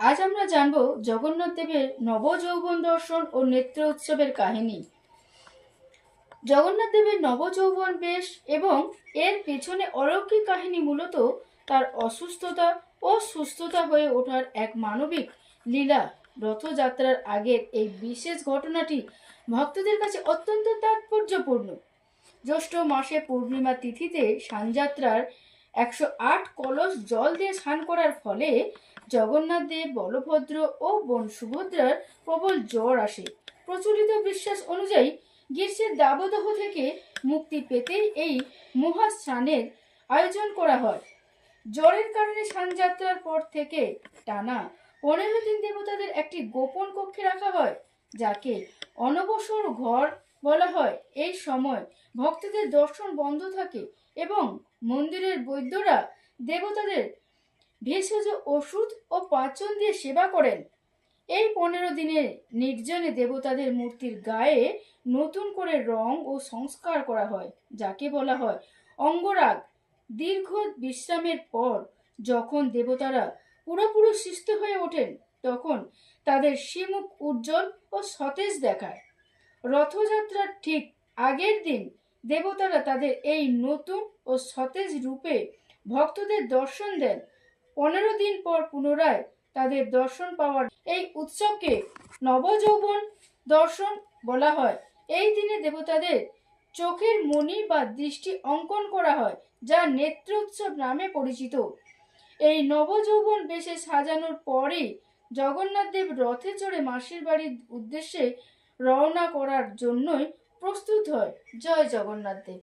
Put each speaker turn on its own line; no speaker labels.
আজ আমরা জানব জগন্নাথ দেবের নবযৌবন দর্শন ও নেত্র উৎসবের কাহিনী। জগন্নাথ দেবের নবযৌবন বেশ এবং এর পেছনে অলৌকিক কাহিনী মূলত তার অসুস্থতা ও সুস্থতা হয়ে ওঠার এক মানবিক লীলা। রথযাত্রার আগের এই বিশেষ ঘটনাটি ভক্তদের কাছে অত্যন্ত তাৎপর্যপূর্ণ। জ্যৈষ্ঠ মাসে পূর্ণিমা তিথিতে সানযাত্রার 108 কলস জল দিয়ে স্নান করার ফলে জগন্নাথ দেব, বলভদ্র ও বোন সুভদ্রার প্রবল জ্বর আসে। প্রচলিত বিশ্বাস অনুযায়ী গ্রীষ্মের দাবদাহ থেকে মুক্তি পেতেই এই মহা স্নানের আয়োজন করা হয়। জ্বরের কারণে সানযাত্রার পর থেকে টানা 15 দিন দেবতাদের একটি গোপন কক্ষে রাখা হয়, যাকে অনবসর ঘর বলা হয়। এই সময় ভক্তদের দর্শন বন্ধ থাকে এবং মন্দিরের বৈদ্যরা দেবতাদের ভেষজ ওষুধ ও পাচন দিয়ে সেবা করেন। এই 15 দিনের নির্জনে দেবতাদের মূর্তির গায়ে নতুন করে রং ও সংস্কার করা হয়, যাকে বলা হয় অঙ্গরাগ। দীর্ঘ বিশ্রামের পর যখন দেবতারা পুরোপুরি সুস্থ হয়ে ওঠেন, তখন তাদের শ্রীমুখ উজ্জ্বল ও সতেজ দেখায়। রথযাত্রার ঠিক আগের দিন দেবতারা তাদের এই নতুন ও সতেজ রূপে ভক্তদের দর্শন দেন। 15 দিন পর পুনরায় তাদের দর্শন পাওয়ার এই উৎসবকে নবযৌবন দর্শন বলা হয়। এই দিনে দেবতাদের চোখের মণি বা দৃষ্টি অঙ্কন করা হয়, যা নেত্র উৎসব নামে পরিচিত। এই নবযৌবন বেশে সাজানোর পরেই জগন্নাথ দেব রথে চড়ে মাসির বাড়ির উদ্দেশ্যে রওনা করার জন্যই প্রস্তুত হয়। জয় জগন্নাথ দেব।